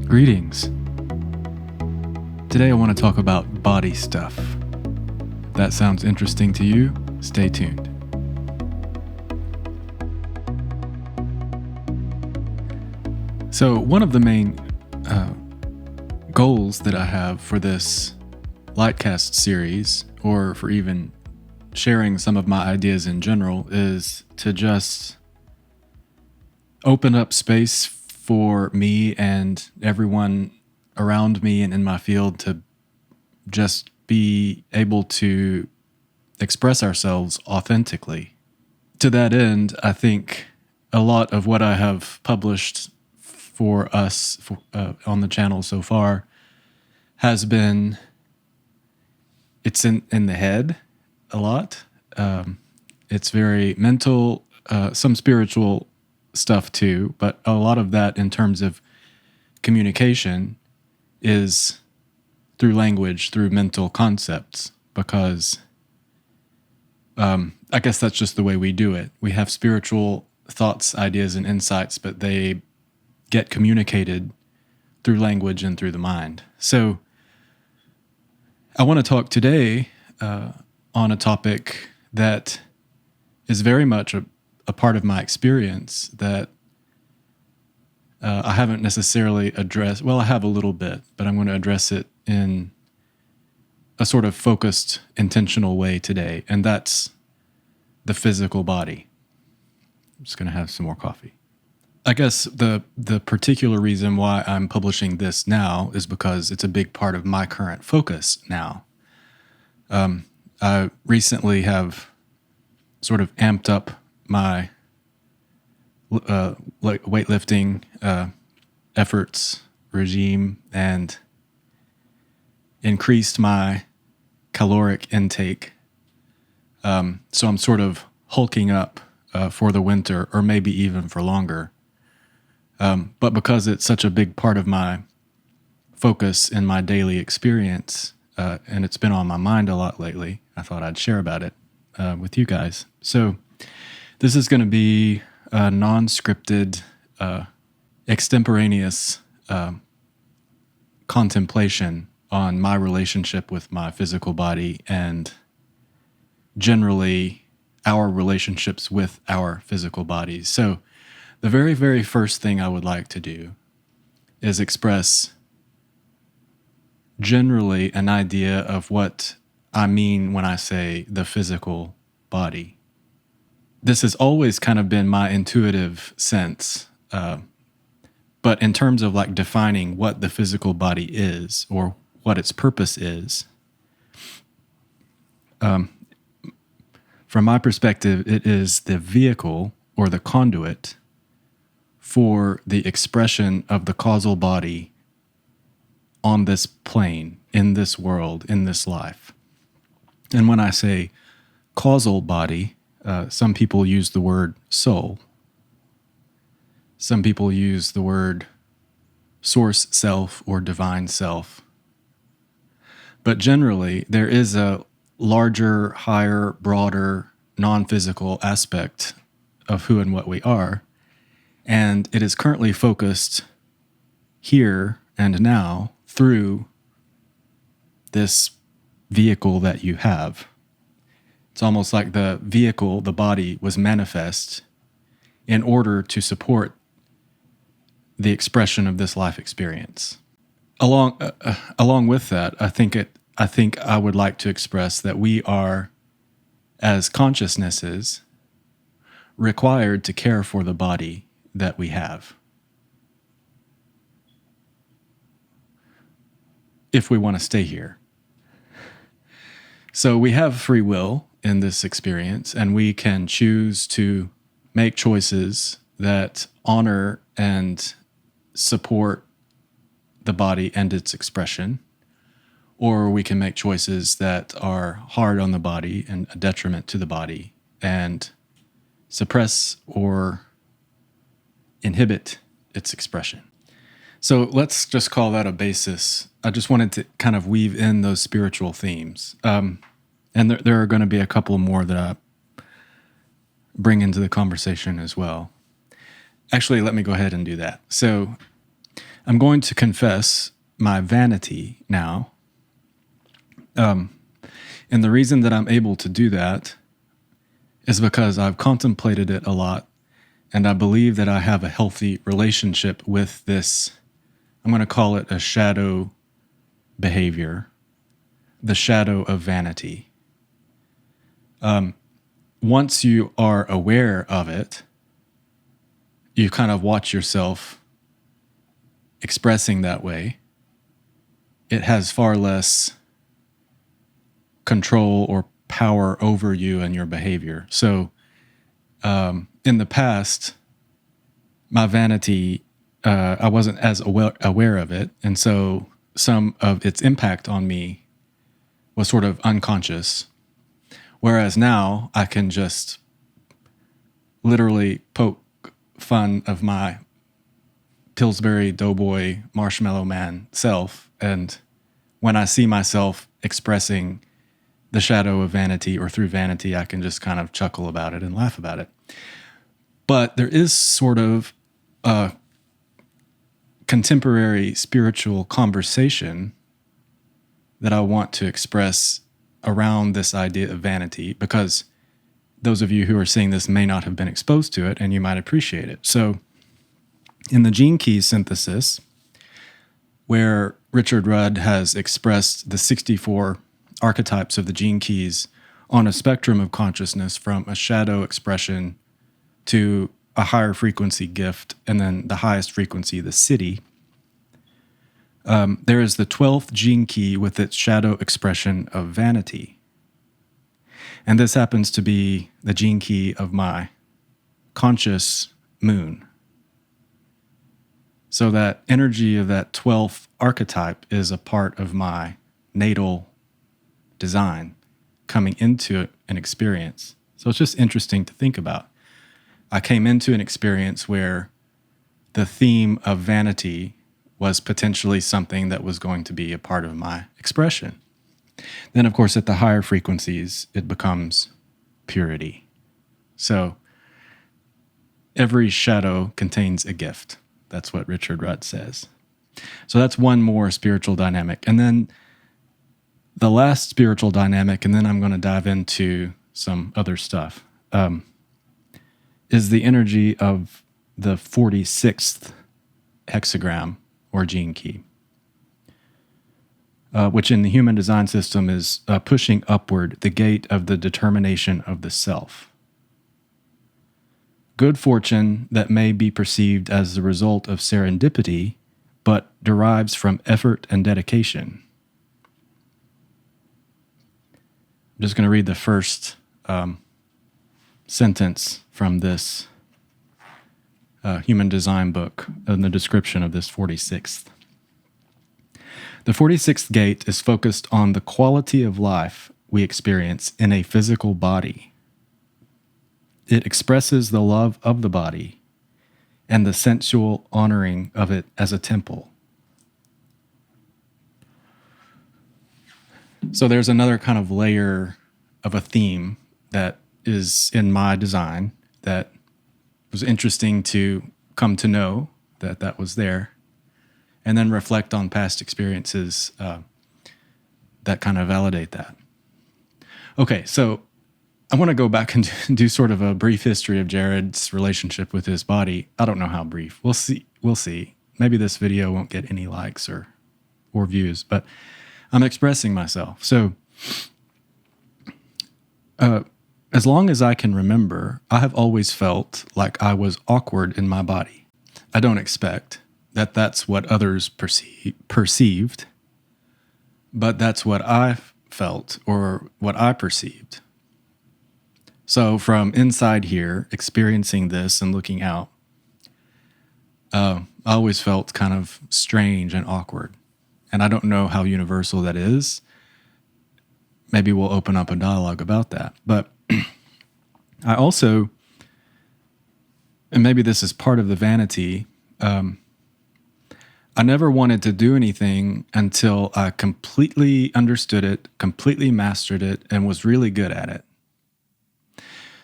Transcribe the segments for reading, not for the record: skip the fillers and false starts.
Greetings. Today I want to talk about body stuff. If that sounds interesting to you, stay tuned. So one of the main goals that I have for this LightCast series, or for even sharing some of my ideas in general, is to just open up space for me and everyone around me and in my field to just be able to express ourselves authentically. To that end, I think a lot of what I have published for us on the channel so far has been, it's in the head a lot. It's very mental, some spiritual stuff too, but a lot of that in terms of communication is through language, through mental concepts, because I guess that's just the way we do it. We have spiritual thoughts, ideas, and insights, but they get communicated through language and through the mind. So I want to talk today on a topic that is very much a part of my experience that I haven't necessarily addressed. Well, I have a little bit, but I'm going to address it in a sort of focused, intentional way today, and that's the physical body. I'm just going to have some more coffee. I guess the particular reason why I'm publishing this now is because it's a big part of my current focus now. I recently have sort of amped up my weightlifting efforts regime and increased my caloric intake. So I'm sort of hulking up for the winter, or maybe even for longer. But because it's such a big part of my focus in my daily experience, and it's been on my mind a lot lately, I thought I'd share about it with you guys. So this is going to be a non-scripted, extemporaneous contemplation on my relationship with my physical body and generally our relationships with our physical bodies. So the very, very first thing I would like to do is express generally an idea of what I mean when I say the physical body. This has always kind of been my intuitive sense, but in terms of like defining what the physical body is or what its purpose is, from my perspective, it is the vehicle or the conduit for the expression of the causal body on this plane, in this world, in this life. And when I say causal body, some people use the word soul. Some people use the word source self or divine self. But generally, there is a larger, higher, broader, non-physical aspect of who and what we are. And it is currently focused here and now through this vehicle that you have. It's almost like the vehicle, the body, was manifest in order to support the expression of this life experience. Along with that, I think I would like to express that we are, as consciousnesses, required to care for the body that we have, if we want to stay here. So we have free will in this experience, and we can choose to make choices that honor and support the body and its expression, or we can make choices that are hard on the body and a detriment to the body and suppress or inhibit its expression. So let's just call that a basis. I just wanted to kind of weave in those spiritual themes. And there are going to be a couple more that I bring into the conversation as well. Actually, let me go ahead and do that. So I'm going to confess my vanity now. And the reason that I'm able to do that is because I've contemplated it a lot, and I believe that I have a healthy relationship with this. I'm going to call it a shadow behavior, the shadow of vanity. Once you are aware of it, you kind of watch yourself expressing that way. It has far less control or power over you and your behavior. So in the past, my vanity, I wasn't as aware of it. And so some of its impact on me was sort of unconscious. Whereas now I can just literally poke fun of my Pillsbury Doughboy Marshmallow Man self. And when I see myself expressing the shadow of vanity or through vanity, I can just kind of chuckle about it and laugh about it. But there is sort of a contemporary spiritual conversation that I want to express around this idea of vanity, because those of you who are seeing this may not have been exposed to it and you might appreciate it. So in the Gene Key synthesis, where Richard Rudd has expressed the 64 archetypes of the gene keys on a spectrum of consciousness from a shadow expression to a higher frequency gift, and then the highest frequency, the city, there is the 12th gene key with its shadow expression of vanity. And this happens to be the gene key of my conscious moon. So that energy of that 12th archetype is a part of my natal design coming into an experience. So it's just interesting to think about. I came into an experience where the theme of vanity was potentially something that was going to be a part of my expression. Then, of course, at the higher frequencies, it becomes purity. So every shadow contains a gift. That's what Richard Rudd says. So that's one more spiritual dynamic. And then the last spiritual dynamic, and then I'm going to dive into some other stuff, is the energy of the 46th hexagram or gene key, which in the human design system is pushing upward the gate of the determination of the self. Good fortune that may be perceived as the result of serendipity, but derives from effort and dedication. I'm just going to read the first sentence from this human design book in the description of this 46th. The 46th gate is focused on the quality of life we experience in a physical body. It expresses the love of the body and the sensual honoring of it as a temple. So there's another kind of layer of a theme that is in my design that was interesting to come to know that was there, and then reflect on past experiences that kind of validate that. Okay, so I want to go back and do sort of a brief history of Jared's relationship with his body. I don't know how brief. We'll see. Maybe this video won't get any likes or views, but I'm expressing myself. So as long as I can remember, I have always felt like I was awkward in my body. I don't expect that that's what others perceived, but that's what I felt or what I perceived. So from inside here, experiencing this and looking out, I always felt kind of strange and awkward. And I don't know how universal that is. Maybe we'll open up a dialogue about that. But I also, and maybe this is part of the vanity, I never wanted to do anything until I completely understood it, completely mastered it, and was really good at it.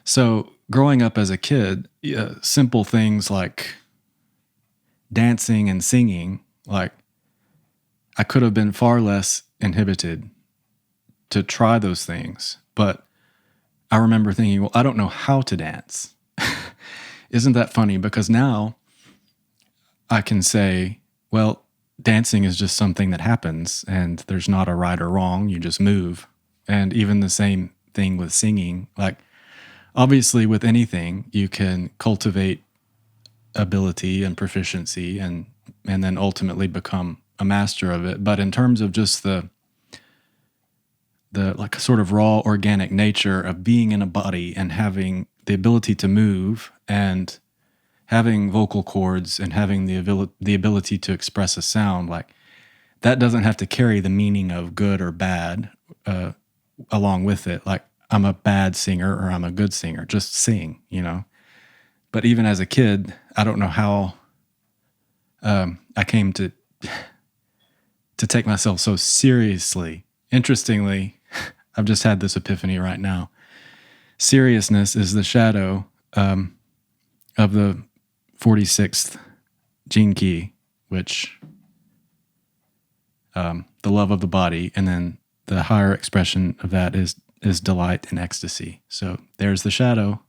So growing up as a kid, simple things like dancing and singing Like, I could have been far less inhibited to try those things. But I remember thinking, well, I don't know how to dance. Isn't that funny? Because now I can say, well, dancing is just something that happens and there's not a right or wrong. You just move. And even the same thing with singing. Like, obviously, with anything, you can cultivate ability and proficiency and then ultimately become a master of it. But in terms of just the like sort of raw organic nature of being in a body and having the ability to move and having vocal cords and having the ability to express a sound, like, that doesn't have to carry the meaning of good or bad along with it. Like, I'm a bad singer or I'm a good singer. Just sing, you know. But even as a kid, I don't know how I came to take myself so seriously. Interestingly, I've just had this epiphany right now. Seriousness is the shadow of the 46th gene key, which the love of the body, and then the higher expression of that is delight and ecstasy. So there's the shadow.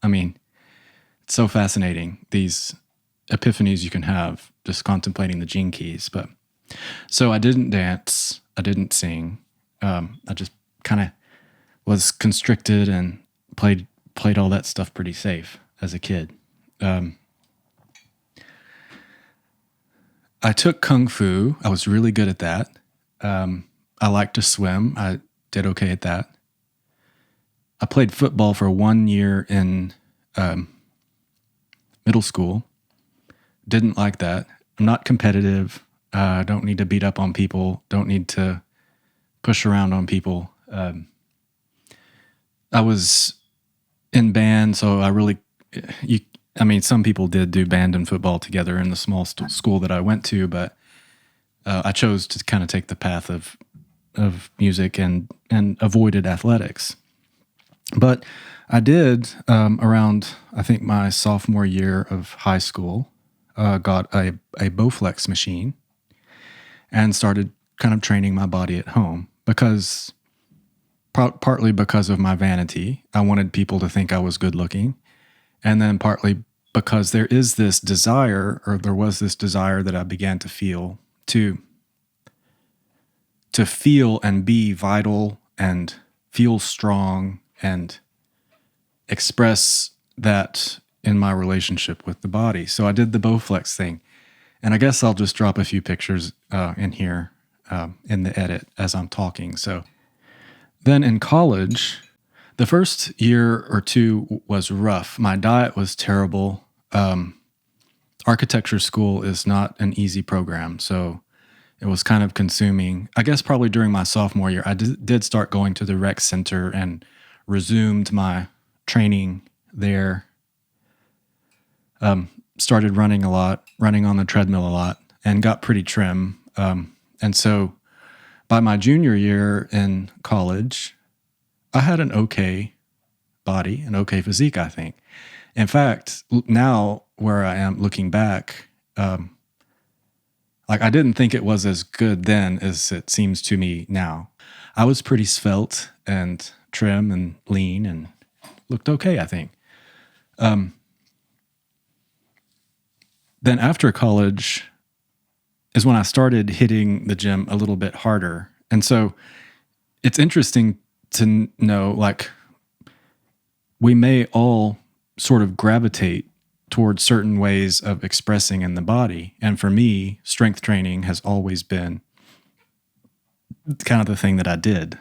I mean, it's so fascinating, these epiphanies you can have just contemplating the gene keys. But so I didn't dance, I didn't sing. I just kind of was constricted and played all that stuff pretty safe as a kid. I took Kung Fu. I was really good at that. I liked to swim. I did okay at that. I played football for 1 year in middle school. Didn't like that. I'm not competitive. Don't need to beat up on people. Don't need to push around on people. I was in band, so some people did do band and football together in the small school that I went to, but I chose to kind of take the path of music and avoided athletics. But I did, around, I think, my sophomore year of high school, got a Bowflex machine and started kind of training my body at home because partly because of my vanity. I wanted people to think I was good looking. And then partly because there was this desire that I began to feel to feel and be vital and feel strong and express that in my relationship with the body. So I did the Bowflex thing. And I guess I'll just drop a few pictures in here in the edit as I'm talking. So then in college, the first year or two was rough. My diet was terrible. Architecture school is not an easy program, so it was kind of consuming. I guess probably during my sophomore year, I did start going to the rec center and resumed my training there. Started running a lot, running on the treadmill a lot, and got pretty trim. And so by my junior year in college, I had an okay body, an okay physique, I think. In fact, now where I am looking back, like, I didn't think it was as good then as it seems to me now. I was pretty svelte and trim and lean and looked okay, I think. Then after college is when I started hitting the gym a little bit harder. And so it's interesting to know, like, we may all sort of gravitate towards certain ways of expressing in the body. And for me, strength training has always been kind of the thing that I did.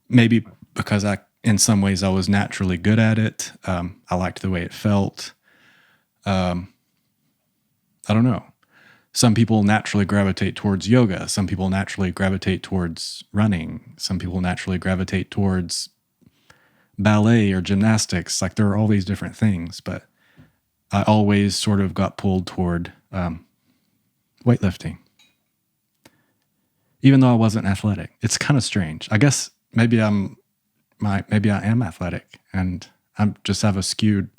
Maybe because in some ways I was naturally good at it. I liked the way it felt. I don't know. Some people naturally gravitate towards yoga. Some people naturally gravitate towards running. Some people naturally gravitate towards ballet or gymnastics. Like, there are all these different things, but I always sort of got pulled toward weightlifting, even though I wasn't athletic. It's kind of strange. I guess maybe I am athletic, and I just have a skewed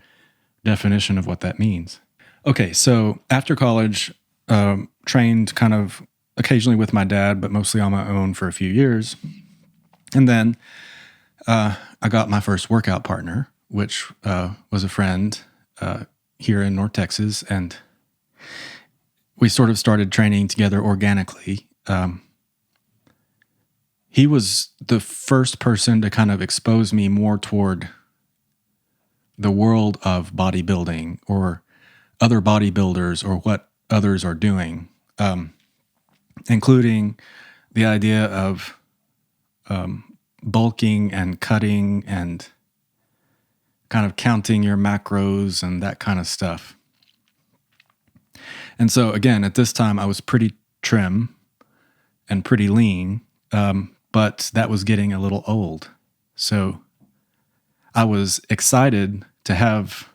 definition of what that means. Okay, so after college, trained kind of occasionally with my dad, but mostly on my own for a few years. And then I got my first workout partner, which was a friend here in North Texas. And we sort of started training together organically. He was the first person to kind of expose me more toward the world of bodybuilding or other bodybuilders or what others are doing, including the idea of bulking and cutting and kind of counting your macros and that kind of stuff. And so, again, at this time, I was pretty trim and pretty lean, but that was getting a little old. So I was excited to have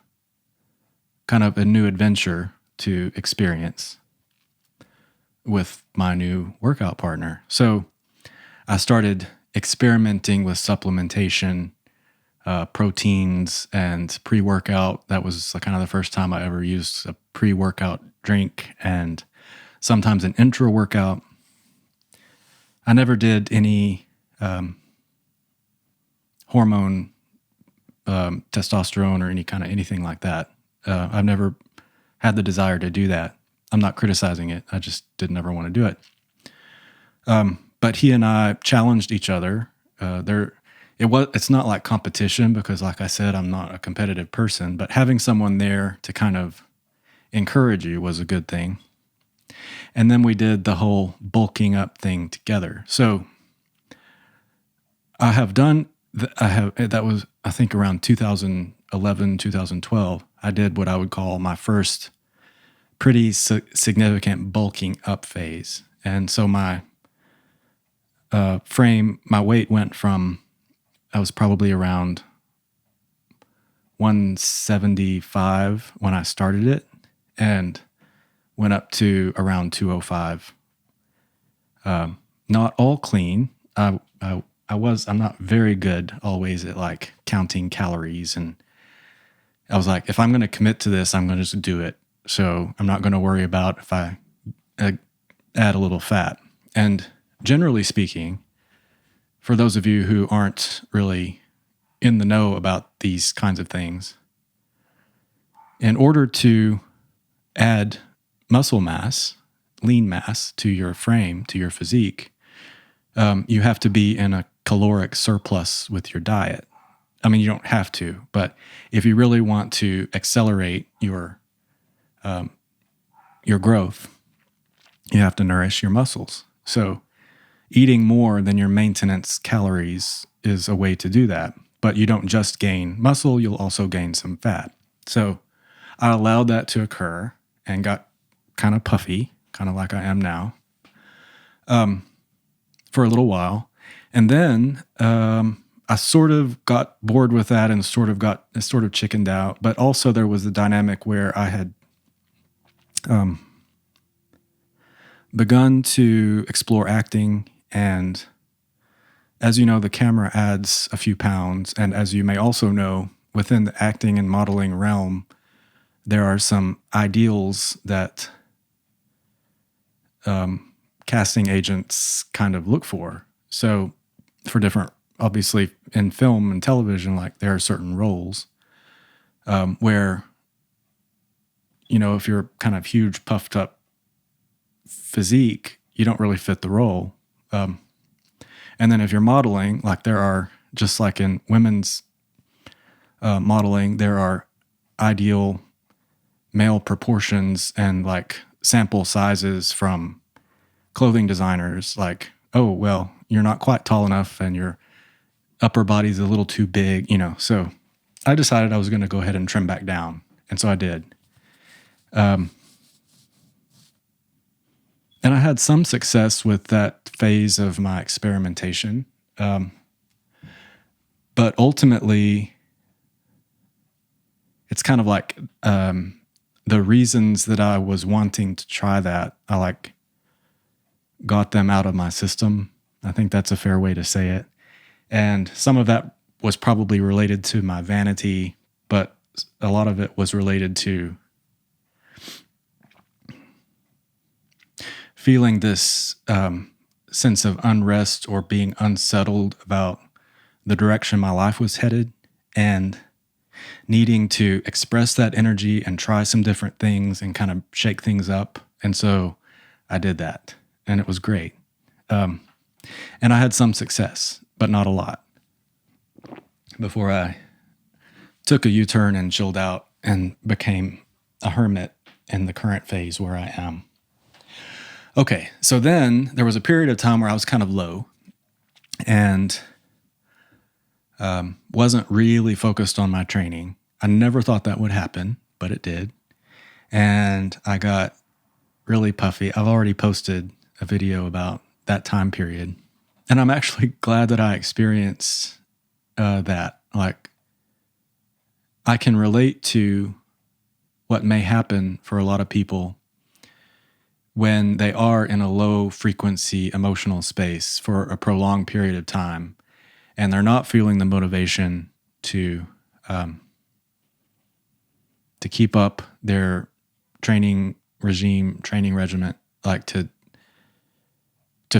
kind of a new adventure to experience with my new workout partner. So I started experimenting with supplementation, proteins, and pre-workout. That was kind of the first time I ever used a pre-workout drink, and sometimes an intra-workout. I never did any hormone, testosterone, or anything like that. I've never had the desire to do that. I'm not criticizing it. I just didn't ever want to do it. But he and I challenged each other. It's not like competition because, like I said, I'm not a competitive person. But having someone there to kind of encourage you was a good thing. And then we did the whole bulking up thing together. So I have done. That was, I think, around 2011, 2012. I did what I would call my first pretty significant bulking up phase. And so my my weight went from, I was probably around 175 when I started it and went up to around 205. Not all clean. I'm not very good always at like counting calories. And I was like, if I'm going to commit to this, I'm going to just do it. So I'm not going to worry about if I add a little fat. And generally speaking, for those of you who aren't really in the know about these kinds of things, in order to add muscle mass, lean mass to your frame, to your physique, you have to be in a caloric surplus with your diet. I mean, you don't have to, but if you really want to accelerate your growth, you have to nourish your muscles. So eating more than your maintenance calories is a way to do that. But you don't just gain muscle, you'll also gain some fat. So I allowed that to occur and got kind of puffy, kind of like I am now, for a little while. And then I sort of got bored with that and sort of chickened out. But also there was the dynamic where I had begun to explore acting, and as you know, the camera adds a few pounds, and as you may also know, within the acting and modeling realm, there are some ideals that casting agents kind of look for. So for different, obviously in film and television, like there are certain roles where, you know, if you're kind of huge, puffed up physique, you don't really fit the role. And then if you're modeling, like there are, just like in women's modeling, there are ideal male proportions and like sample sizes from clothing designers. Like, oh, well, you're not quite tall enough and your upper body's a little too big, you know. So I decided I was going to go ahead and trim back down. And so I did. And I had some success with that phase of my experimentation. But ultimately, it's kind of like the reasons that I was wanting to try that, I like got them out of my system. I think that's a fair way to say it. And some of that was probably related to my vanity, but a lot of it was related to feeling this sense of unrest or being unsettled about the direction my life was headed, and needing to express that energy and try some different things and kind of shake things up. And so I did that, and it was great. And I had some success, but not a lot, before I took a U-turn and chilled out and became a hermit in the current phase where I am. Okay, so then there was a period of time where I was kind of low and wasn't really focused on my training. I never thought that would happen, but it did. And I got really puffy. I've already posted a video about that time period. And I'm actually glad that I experienced that. Like, I can relate to what may happen for a lot of people when they are in a low frequency emotional space for a prolonged period of time, and they're not feeling the motivation to keep up their training regimen, like to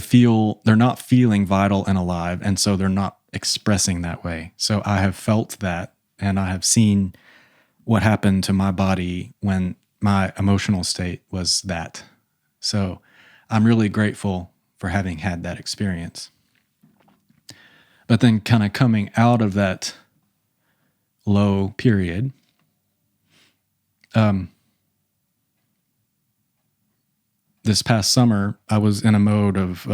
feel, they're not feeling vital and alive, and so they're not expressing that way. So I have felt that, and I have seen what happened to my body when my emotional state was that. So I'm really grateful for having had that experience. But then kind of coming out of that low period, this past summer, I was in a mode of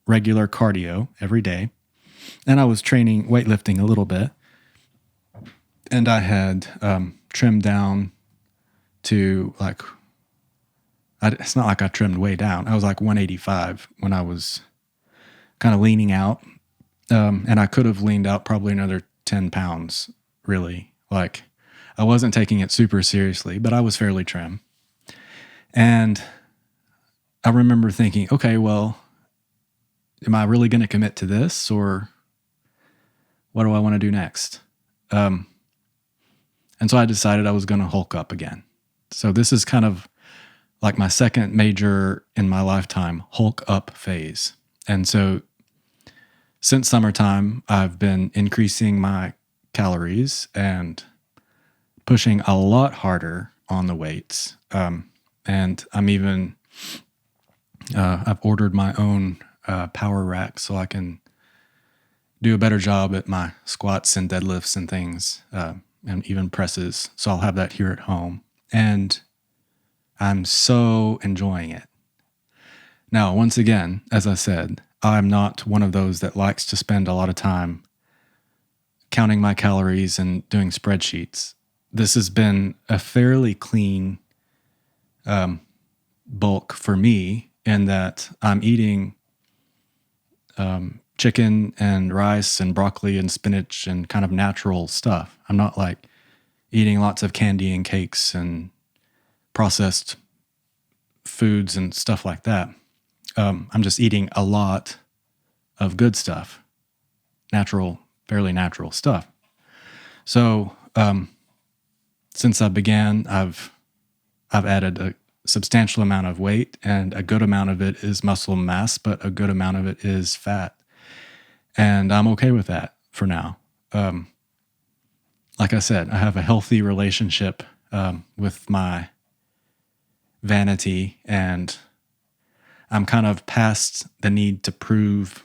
regular cardio every day, and I was training weightlifting a little bit, and I had trimmed down to like, it's not like I trimmed way down. I was like 185 when I was kind of leaning out, and I could have leaned out probably another 10 pounds, really. Like, I wasn't taking it super seriously, but I was fairly trim. And I remember thinking, okay, well, am I really going to commit to this, or what do I want to do next? And so I decided I was going to hulk up again. So this is kind of like my second major in my lifetime hulk up phase. And so since summertime, I've been increasing my calories and pushing a lot harder on the weights. And I'm even, I've ordered my own power rack so I can do a better job at my squats and deadlifts and things, and even presses. So I'll have that here at home. And I'm so enjoying it. Now, once again, as I said, I'm not one of those that likes to spend a lot of time counting my calories and doing spreadsheets. This has been a fairly clean bulk for me, in that I'm eating chicken and rice and broccoli and spinach and kind of natural stuff. I'm not like eating lots of candy and cakes and processed foods and stuff like that. I'm just eating a lot of good stuff, natural, fairly natural stuff. So since I began, I've added a substantial amount of weight, and a good amount of it is muscle mass, but a good amount of it is fat. And I'm okay with that for now. Like I said, I have a healthy relationship with my vanity, and I'm kind of past the need to prove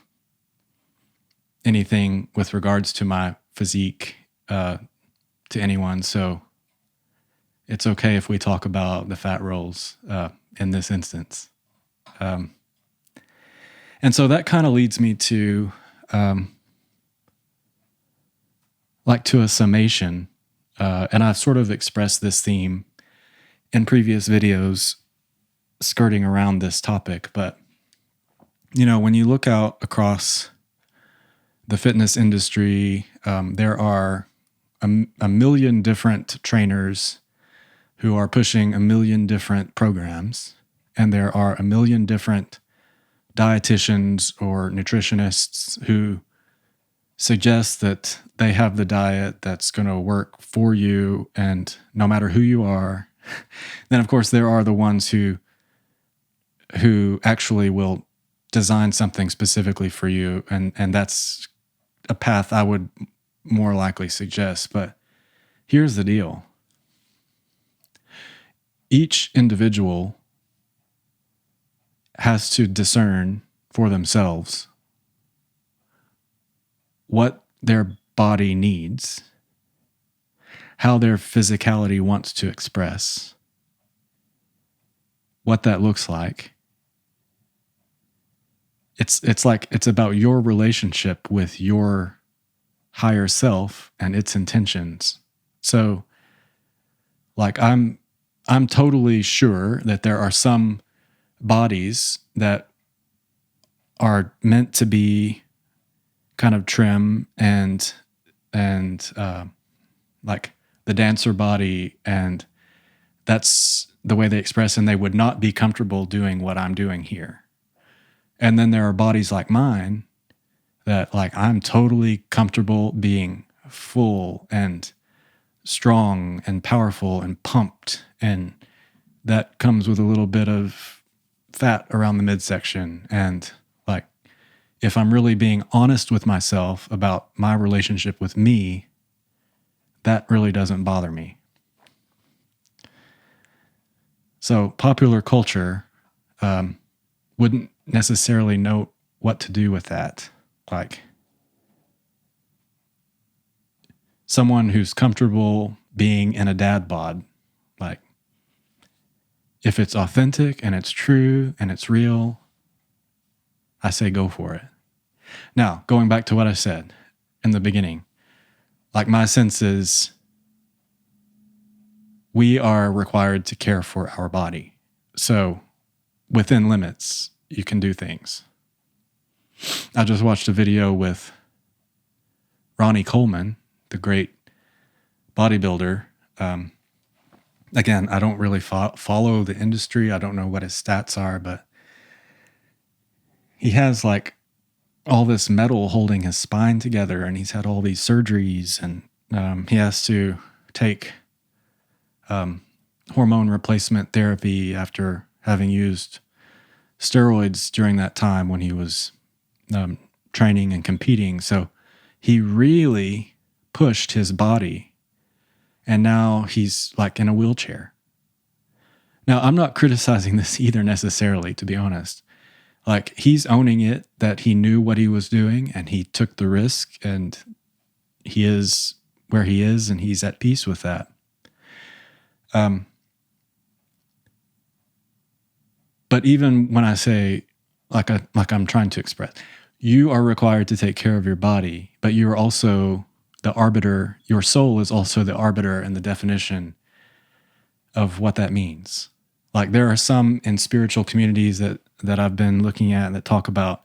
anything with regards to my physique to anyone. So it's okay if we talk about the fat rolls in this instance. And so that kind of leads me to to a summation. And I've sort of expressed this theme in previous videos skirting around this topic. But, you know, when you look out across the fitness industry, there are a million different trainers who are pushing a million different programs, and there are a million different dietitians or nutritionists who suggest that they have the diet that's going to work for you, and no matter who you are. Then, of course, there are the ones who who actually will design something specifically for you, and that's a path I would more likely suggest. But here's the deal. Each individual has to discern for themselves what their body needs, how their physicality wants to express, what that looks like. It's about your relationship with your higher self and its intentions. So, like, I'm totally sure that there are some bodies that are meant to be kind of trim and like the dancer body, and that's the way they express, and they would not be comfortable doing what I'm doing here. And then there are bodies like mine that, like, I'm totally comfortable being full and strong and powerful and pumped, and that comes with a little bit of fat around the midsection. And like, if I'm really being honest with myself about my relationship with me, that really doesn't bother me. So popular culture wouldn't necessarily know what to do with that. Like, someone who's comfortable being in a dad bod, like, if it's authentic and it's true and it's real, I say go for it. Now, going back to what I said in the beginning, like, my sense is we are required to care for our body. So within limits, you can do things. I just watched a video with Ronnie Coleman, the great bodybuilder. Again, I don't really follow the industry. I don't know what his stats are, but he has like all this metal holding his spine together, and he's had all these surgeries, and he has to take hormone replacement therapy after having used steroids during that time when he was training and competing. So he really pushed his body, and now he's like in a wheelchair. Now, I'm not criticizing this either necessarily, to be honest. Like, he's owning it that he knew what he was doing and he took the risk, and he is where he is, and he's at peace with that. But even when I say, like I'm trying to express, you are required to take care of your body, but you're also the arbiter. Your soul is also the arbiter and the definition of what that means. Like, there are some in spiritual communities that I've been looking at that talk about,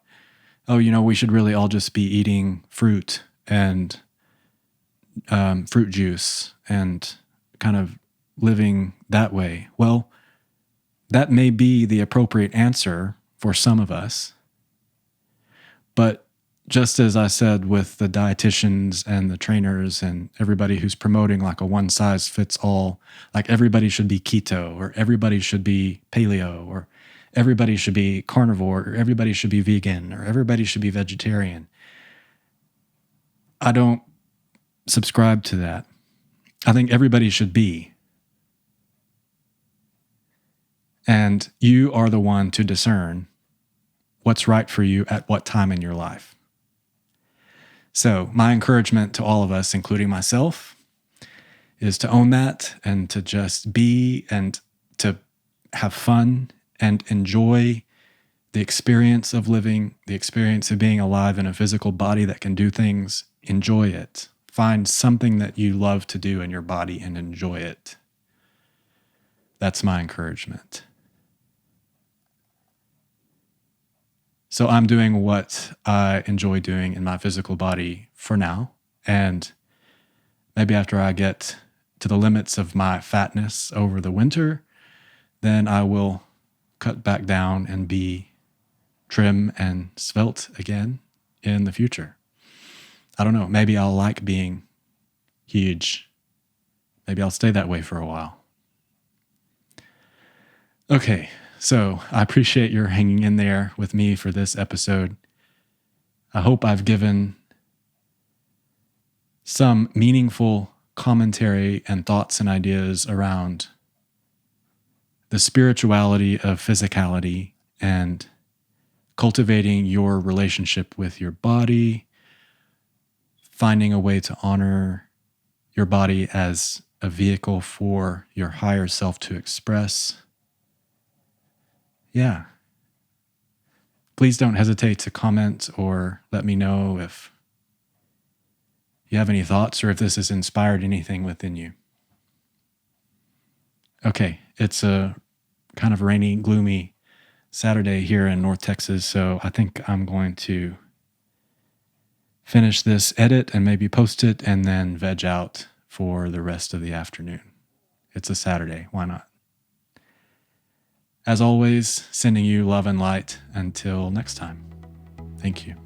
oh, we should really all just be eating fruit and fruit juice and kind of living that way. Well, that may be the appropriate answer for some of us. But just as I said with the dietitians and the trainers and everybody who's promoting like a one size fits all, like everybody should be keto, or everybody should be paleo, or everybody should be carnivore, or everybody should be vegan, or everybody should be vegetarian. I don't subscribe to that. I think everybody should be. And you are the one to discern what's right for you at what time in your life. So my encouragement to all of us, including myself, is to own that and to just be and to have fun and enjoy the experience of living, the experience of being alive in a physical body that can do things. Enjoy it. Find something that you love to do in your body and enjoy it. That's my encouragement. So I'm doing what I enjoy doing in my physical body for now. And maybe after I get to the limits of my fatness over the winter, then I will cut back down and be trim and svelte again in the future. I don't know. Maybe I'll like being huge. Maybe I'll stay that way for a while. Okay, So I appreciate your hanging in there with me for this episode. I hope I've given some meaningful commentary and thoughts and ideas around the spirituality of physicality and cultivating your relationship with your body, finding a way to honor your body as a vehicle for your higher self to express. Yeah. Please don't hesitate to comment or let me know if you have any thoughts or if this has inspired anything within you. Okay, it's a kind of rainy, gloomy Saturday here in North Texas, so I think I'm going to finish this edit and maybe post it and then veg out for the rest of the afternoon. It's a Saturday, why not? As always, sending you love and light until next time. Thank you.